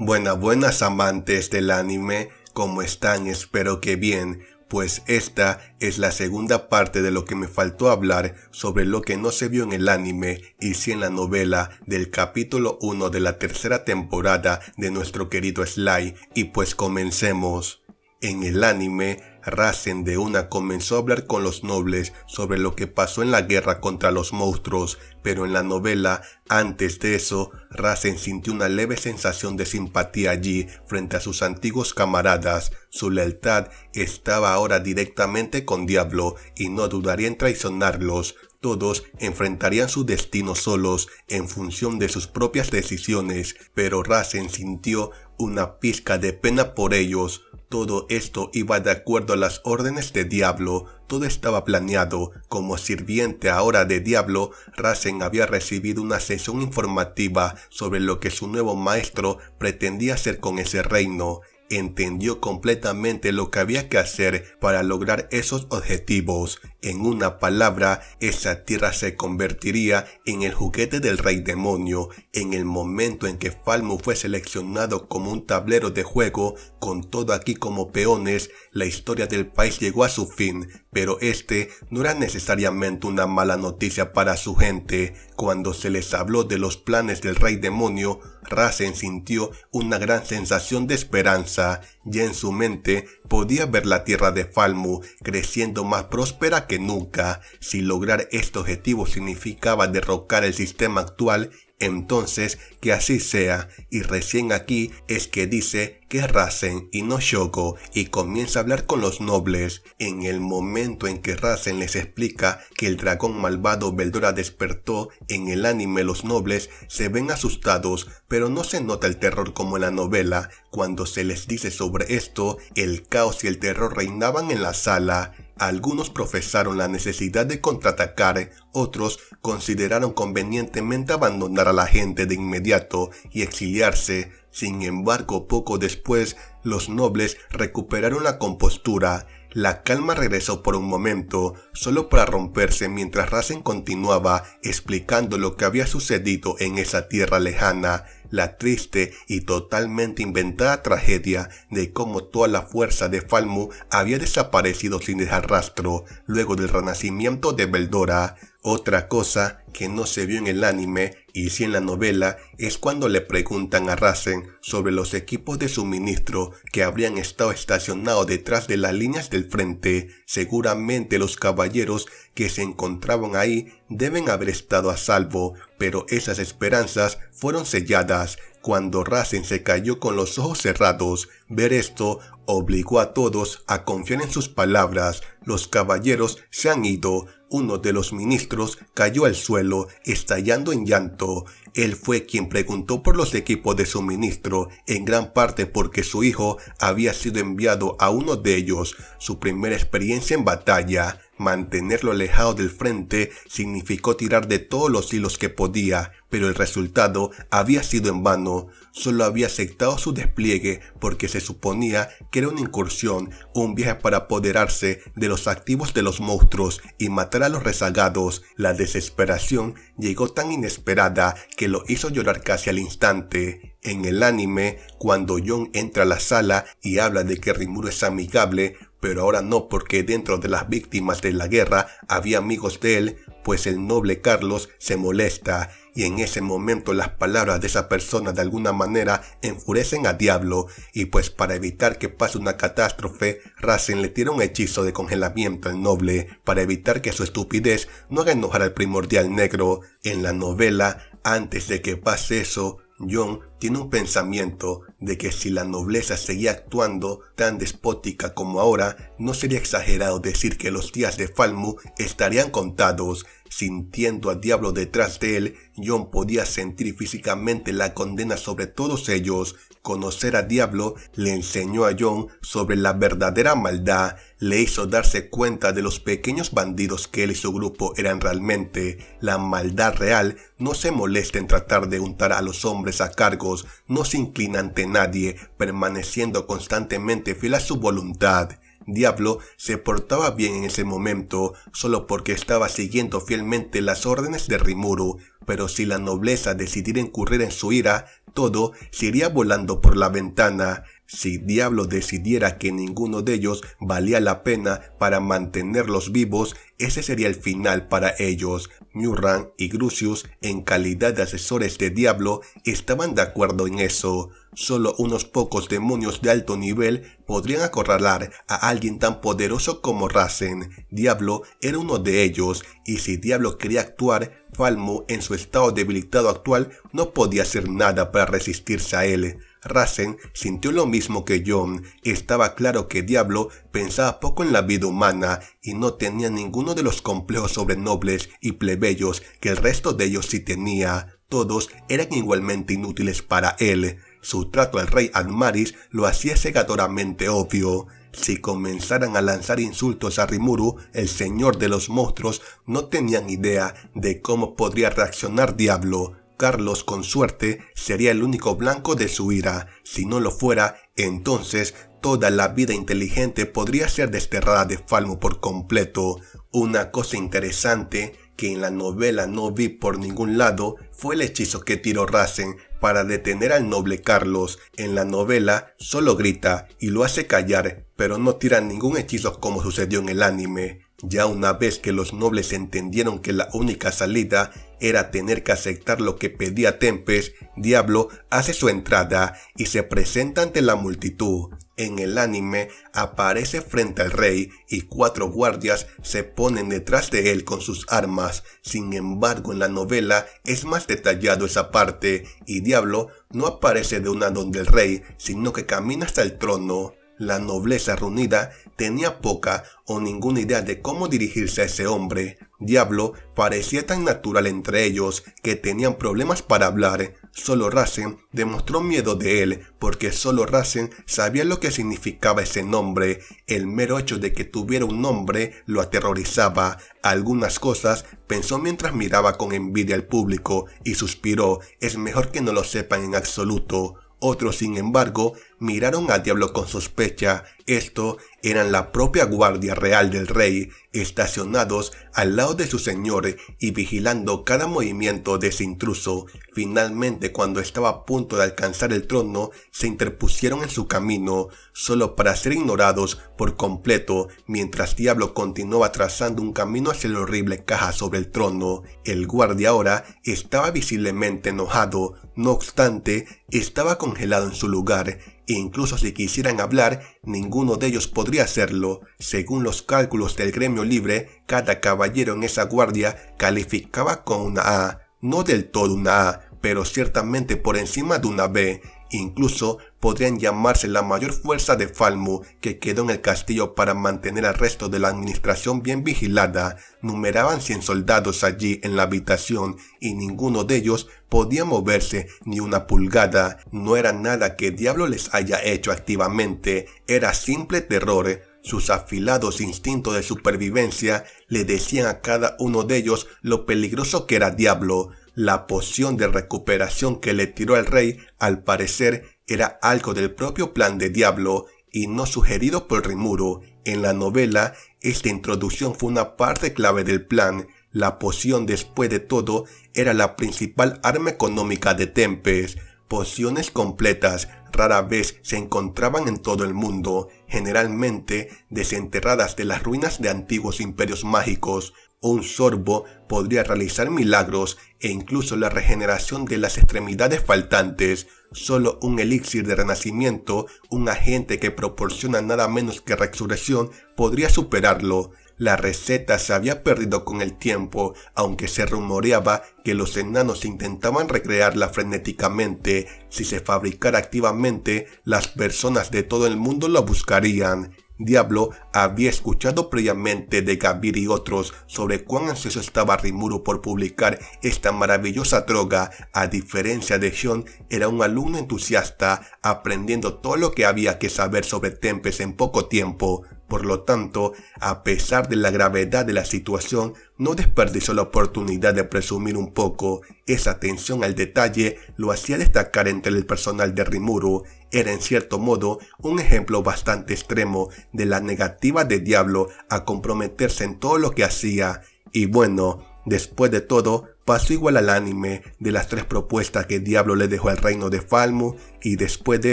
Buenas amantes del anime, ¿cómo están? Espero que bien, pues esta es la segunda parte de lo que me faltó hablar sobre lo que no se vio en el anime y sí en la novela del capítulo 1 de la tercera temporada de nuestro querido Sly, y pues comencemos. En el anime, Rasen de una comenzó a hablar con los nobles sobre lo que pasó en la guerra contra los monstruos, pero en la novela, antes de eso, Rasen sintió una leve sensación de simpatía allí frente a sus antiguos camaradas. Su lealtad estaba ahora directamente con Diablo y no dudaría en traicionarlos. Todos enfrentarían su destino solos en función de sus propias decisiones, pero Rasen sintió una pizca de pena por ellos. Todo esto iba de acuerdo a las órdenes de Diablo, todo estaba planeado. Como sirviente ahora de Diablo, Rasen había recibido una sesión informativa sobre lo que su nuevo maestro pretendía hacer con ese reino. Entendió completamente lo que había que hacer para lograr esos objetivos. En una palabra, esa tierra se convertiría en el juguete del rey demonio. En el momento en que Falmu fue seleccionado como un tablero de juego, con todo aquí como peones, la historia del país llegó a su fin, pero este no era necesariamente una mala noticia para su gente. Cuando se les habló de los planes del rey demonio, Rasen sintió una gran sensación de esperanza. Ya en su mente podía ver la tierra de Falmu creciendo más próspera que nunca. Si lograr este objetivo significaba derrocar el sistema actual, entonces que así sea. Y recién aquí es que dice que es Rasen y no Shoko, y comienza a hablar con los nobles. En el momento en que Rasen les explica que el dragón malvado Veldora despertó, en el anime los nobles se ven asustados, pero no se nota el terror como en la novela. Cuando se les dice sobre esto, el caos y el terror reinaban en la sala. Algunos profesaron la necesidad de contraatacar, otros consideraron convenientemente abandonar a la gente de inmediato y exiliarse. Sin embargo, poco después, los nobles recuperaron la compostura. La calma regresó por un momento, solo para romperse mientras Rasen continuaba explicando lo que había sucedido en esa tierra lejana, la triste y totalmente inventada tragedia de cómo toda la fuerza de Falmu había desaparecido sin dejar rastro luego del renacimiento de Veldora. Otra cosa que no se vio en el anime y sí en la novela es cuando le preguntan a Rasen sobre los equipos de suministro que habrían estado estacionados detrás de las líneas del frente. Seguramente los caballeros que se encontraban ahí deben haber estado a salvo, pero esas esperanzas fueron selladas. Cuando Rasen se cayó con los ojos cerrados, ver esto obligó a todos a confiar en sus palabras. Los caballeros se han ido. Uno de los ministros cayó al suelo, estallando en llanto. Él fue quien preguntó por los equipos de suministro, en gran parte porque su hijo había sido enviado a uno de ellos. Su primera experiencia en batalla. Mantenerlo alejado del frente significó tirar de todos los hilos que podía, pero el resultado había sido en vano. Solo había aceptado su despliegue porque se suponía que era una incursión, un viaje para apoderarse de los activos de los monstruos y matar a los rezagados. La desesperación llegó tan inesperada que lo hizo llorar casi al instante. En el anime, cuando Jon entra a la sala y habla de que Rimuru es amigable, pero ahora no porque dentro de las víctimas de la guerra había amigos de él, pues el noble Carlos se molesta, y en ese momento las palabras de esa persona de alguna manera enfurecen a Diablo, y pues para evitar que pase una catástrofe, Rasen le tira un hechizo de congelamiento al noble, para evitar que su estupidez no haga enojar al primordial negro. En la novela, antes de que pase eso, Jon tiene un pensamiento de que si la nobleza seguía actuando tan despótica como ahora, no sería exagerado decir que los días de Falmu estarían contados. Sintiendo a Diablo detrás de él, Jon podía sentir físicamente la condena sobre todos ellos. Conocer a Diablo le enseñó a Jon sobre la verdadera maldad, le hizo darse cuenta de los pequeños bandidos que él y su grupo eran realmente. La maldad real no se molesta en tratar de untar a los hombres a cargos, no se inclina ante nadie, permaneciendo constantemente fiel a su voluntad. Diablo se portaba bien en ese momento solo porque estaba siguiendo fielmente las órdenes de Rimuru, pero si la nobleza decidiera incurrir en su ira, todo se iría volando por la ventana. Si Diablo decidiera que ninguno de ellos valía la pena para mantenerlos vivos, ese sería el final para ellos. Murran y Grucius, en calidad de asesores de Diablo, estaban de acuerdo en eso. Solo unos pocos demonios de alto nivel podrían acorralar a alguien tan poderoso como Razen. Diablo era uno de ellos, y si Diablo quería actuar, Falmo, en su estado debilitado actual, no podía hacer nada para resistirse a él. Razen sintió lo mismo que Jon. Estaba claro que Diablo pensaba poco en la vida humana y no tenía ninguno de los complejos sobre nobles y plebeyos que el resto de ellos sí tenía. Todos eran igualmente inútiles para él. Su trato al rey Admaris lo hacía cegadoramente obvio. Si comenzaran a lanzar insultos a Rimuru, el señor de los monstruos, no tenían idea de cómo podría reaccionar Diablo. Carlos, con suerte, sería el único blanco de su ira. Si no lo fuera, entonces toda la vida inteligente podría ser desterrada de Falmo por completo. Una cosa interesante que en la novela no vi por ningún lado fue el hechizo que tiró Razen para detener al noble Carlos. En la novela solo grita y lo hace callar, pero no tira ningún hechizo como sucedió en el anime. Ya una vez que los nobles entendieron que la única salida era tener que aceptar lo que pedía Tempest, Diablo hace su entrada y se presenta ante la multitud. En el anime aparece frente al rey y 4 guardias se ponen detrás de él con sus armas. Sin embargo, en la novela es más detallado esa parte y Diablo no aparece de un lado del rey, sino que camina hasta el trono. La nobleza reunida tenía poca o ninguna idea de cómo dirigirse a ese hombre. Diablo parecía tan natural entre ellos que tenían problemas para hablar. Solo Razen demostró miedo de él porque solo Razen sabía lo que significaba ese nombre. El mero hecho de que tuviera un nombre lo aterrorizaba. Algunas cosas pensó mientras miraba con envidia al público y suspiró. Es mejor que no lo sepan en absoluto. Otros, sin embargo, miraron a Diablo con sospecha. Esto eran la propia guardia real del rey, estacionados al lado de su señor y vigilando cada movimiento de ese intruso. Finalmente, cuando estaba a punto de alcanzar el trono, se interpusieron en su camino, solo para ser ignorados por completo, mientras Diablo continuaba trazando un camino hacia la horrible caja sobre el trono. El guardia ahora estaba visiblemente enojado, no obstante, estaba congelado en su lugar. Incluso si quisieran hablar, ninguno de ellos podría hacerlo. Según los cálculos del gremio libre, cada caballero en esa guardia calificaba con una A. No del todo una A, pero ciertamente por encima de una B. Incluso podrían llamarse la mayor fuerza de Falmo que quedó en el castillo para mantener al resto de la administración bien vigilada. Numeraban 100 soldados allí en la habitación y ninguno de ellos podía moverse ni una pulgada. No era nada que Diablo les haya hecho activamente, era simple terror. Sus afilados instintos de supervivencia le decían a cada uno de ellos lo peligroso que era Diablo. La poción de recuperación que le tiró al rey, al parecer, era algo del propio plan de Diablo y no sugerido por Rimuru. En la novela, esta introducción fue una parte clave del plan. La poción, después de todo, era la principal arma económica de Tempest. Pociones completas rara vez se encontraban en todo el mundo, generalmente desenterradas de las ruinas de antiguos imperios mágicos. Un sorbo podría realizar milagros e incluso la regeneración de las extremidades faltantes. Solo un elixir de renacimiento, un agente que proporciona nada menos que resurrección, podría superarlo. La receta se había perdido con el tiempo, aunque se rumoreaba que los enanos intentaban recrearla frenéticamente. Si se fabricara activamente, las personas de todo el mundo la buscarían. Diablo había escuchado previamente de Gavir y otros sobre cuán ansioso estaba Rimuru por publicar esta maravillosa droga. A diferencia de Jon, era un alumno entusiasta, aprendiendo todo lo que había que saber sobre Tempest en poco tiempo. Por lo tanto, a pesar de la gravedad de la situación, no desperdició la oportunidad de presumir un poco. Esa atención al detalle lo hacía destacar entre el personal de Rimuru. Era en cierto modo un ejemplo bastante extremo de la negativa de Diablo a comprometerse en todo lo que hacía. Y bueno, después de todo, Pasó igual al anime de las 3 propuestas que Diablo le dejó al reino de Falmu, y después de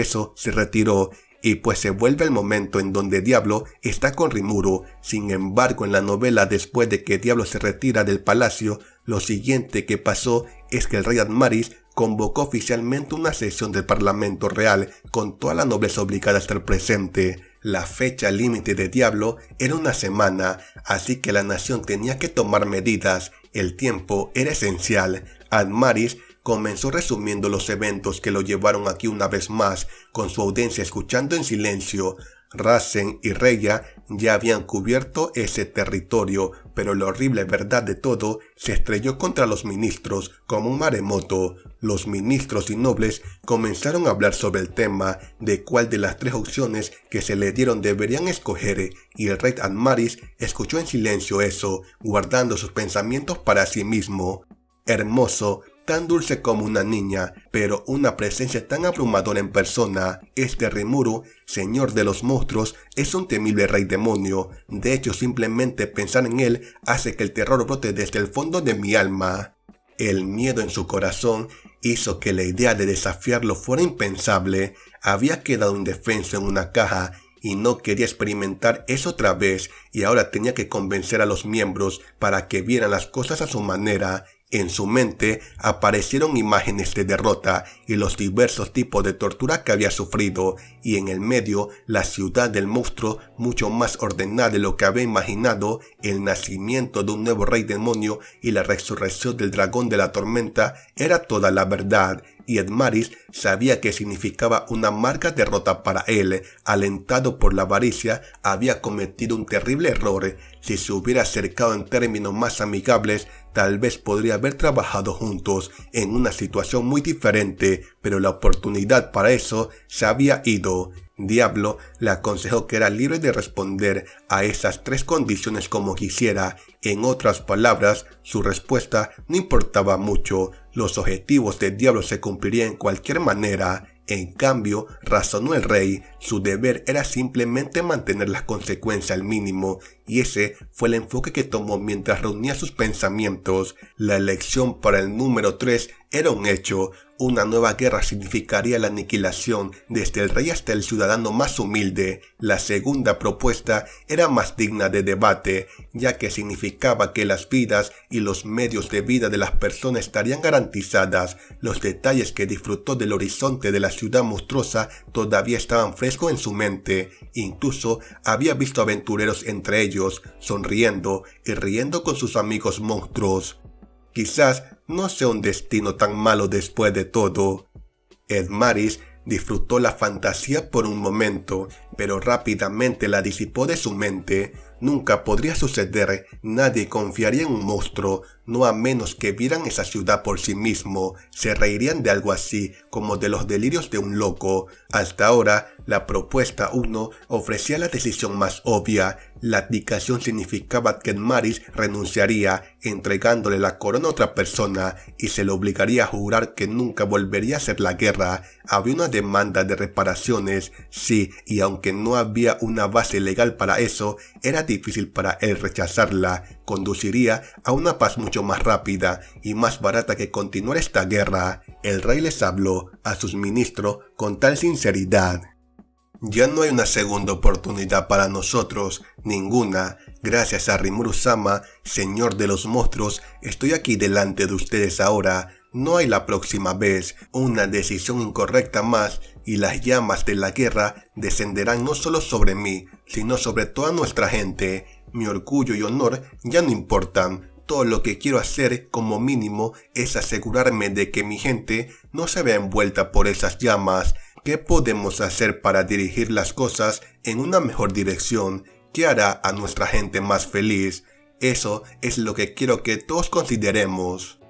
eso se retiró. Y pues se vuelve el momento en donde Diablo está con Rimuru. Sin embargo, en la novela, después de que Diablo se retira del palacio, lo siguiente que pasó es que el rey Admaris convocó oficialmente una sesión del Parlamento Real con toda la nobleza obligada a estar presente. La fecha límite de Diablo era una semana, así que la nación tenía que tomar medidas. El tiempo era esencial. Admaris comenzó resumiendo los eventos que lo llevaron aquí una vez más, con su audiencia escuchando en silencio. Rasen y Reya ya habían cubierto ese territorio, pero la horrible verdad de todo se estrelló contra los ministros como un maremoto. Los ministros y nobles comenzaron a hablar sobre el tema de cuál de las 3 opciones que se le dieron deberían escoger, y el rey Admaris escuchó en silencio eso, guardando sus pensamientos para sí mismo. Hermoso, tan dulce como una niña, pero una presencia tan abrumadora en persona. Este Rimuru, señor de los monstruos, es un temible rey demonio. De hecho, simplemente pensar en él hace que el terror brote desde el fondo de mi alma. El miedo en su corazón hizo que la idea de desafiarlo fuera impensable. Había quedado indefenso en una caja y no quería experimentar eso otra vez, y ahora tenía que convencer a los miembros para que vieran las cosas a su manera. En su mente aparecieron imágenes de derrota y los diversos tipos de tortura que había sufrido, y en el medio la ciudad del monstruo mucho más ordenada de lo que había imaginado, el nacimiento de un nuevo rey demonio y la resurrección del dragón de la tormenta era toda la verdad. Y Admaris sabía que significaba una amarga derrota para él. Alentado por la avaricia, había cometido un terrible error. Si se hubiera acercado en términos más amigables, tal vez podría haber trabajado juntos en una situación muy diferente, pero la oportunidad para eso se había ido. Diablo le aconsejó que era libre de responder a esas 3 condiciones como quisiera. En otras palabras, su respuesta no importaba mucho. Los objetivos de Diablo se cumplirían en cualquier manera. En cambio, razonó el rey, su deber era simplemente mantener las consecuencias al mínimo, y ese fue el enfoque que tomó mientras reunía sus pensamientos. La elección para el número 3 era un hecho. Una nueva guerra significaría la aniquilación desde el rey hasta el ciudadano más humilde. La segunda propuesta era más digna de debate, ya que significaba que las vidas y los medios de vida de las personas estarían garantizadas. Los detalles que disfrutó del horizonte de la ciudad monstruosa todavía estaban frescos en su mente. Incluso había visto aventureros entre ellos, sonriendo y riendo con sus amigos monstruos. Quizás no sea un destino tan malo después de todo. Admaris disfrutó la fantasía por un momento, pero rápidamente la disipó de su mente. Nunca podría suceder, nadie confiaría en un monstruo, no a menos que vieran esa ciudad por sí mismo. Se reirían de algo así, como de los delirios de un loco. Hasta ahora, la propuesta 1 ofrecía la decisión más obvia. La abdicación significaba que Admaris renunciaría, entregándole la corona a otra persona, y se le obligaría a jurar que nunca volvería a hacer la guerra. Había una demanda de reparaciones, sí, y aunque no había una base legal para eso, era difícil para él rechazarla. Conduciría a una paz mucho más rápida y más barata que continuar esta guerra. El rey les habló a sus ministros con tal sinceridad. Ya no hay una segunda oportunidad para nosotros, ninguna. Gracias a Rimuru-sama, señor de los monstruos, estoy aquí delante de ustedes ahora. No hay la próxima vez. Una decisión incorrecta más y las llamas de la guerra descenderán no solo sobre mí, sino sobre toda nuestra gente. Mi orgullo y honor ya no importan. Todo lo que quiero hacer como mínimo es asegurarme de que mi gente no se vea envuelta por esas llamas. ¿Qué podemos hacer para dirigir las cosas en una mejor dirección? ¿Qué hará a nuestra gente más feliz? Eso es lo que quiero que todos consideremos.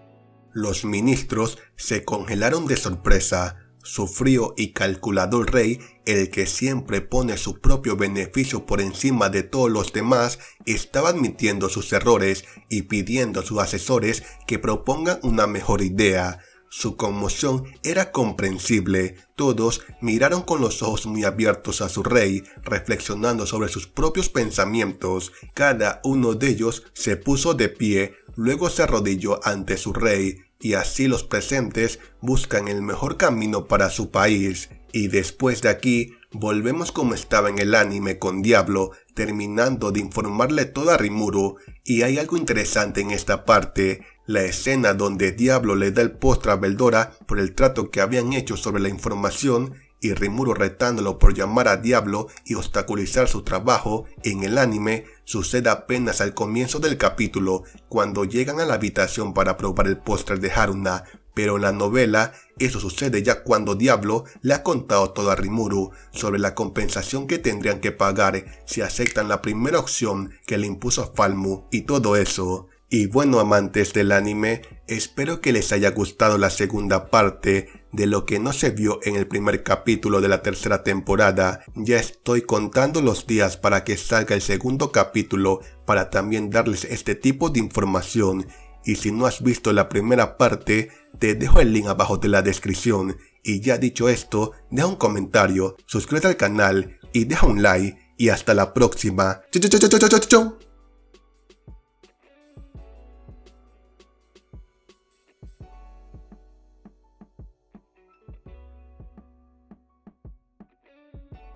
Los ministros se congelaron de sorpresa. Su frío y calculador rey, el que siempre pone su propio beneficio por encima de todos los demás, estaba admitiendo sus errores y pidiendo a sus asesores que propongan una mejor idea. Su conmoción era comprensible. Todos miraron con los ojos muy abiertos a su rey, reflexionando sobre sus propios pensamientos. Cada uno de ellos se puso de pie, luego se arrodilló ante su rey, y así los presentes buscan el mejor camino para su país. Y después de aquí, volvemos como estaba en el anime con Diablo, terminando de informarle todo a Rimuru, y hay algo interesante en esta parte, la escena donde Diablo le da el postre a Veldora por el trato que habían hecho sobre la información, y Rimuru retándolo por llamar a Diablo y obstaculizar su trabajo. En el anime sucede apenas al comienzo del capítulo, cuando llegan a la habitación para probar el postre de Haruna, pero en la novela eso sucede ya cuando Diablo le ha contado todo a Rimuru sobre la compensación que tendrían que pagar si aceptan la primera opción que le impuso Falmu y todo eso. Y bueno, amantes del anime, espero que les haya gustado la segunda parte de lo que no se vio en el primer capítulo de la tercera temporada. Ya estoy contando los días para que salga el segundo capítulo para también darles este tipo de información. Y si no has visto la primera parte, te dejo el link abajo de la descripción. Y ya dicho esto, deja un comentario, suscríbete al canal y deja un like. Y hasta la próxima. ¡Chau, chau, chau, chau, chau, chau!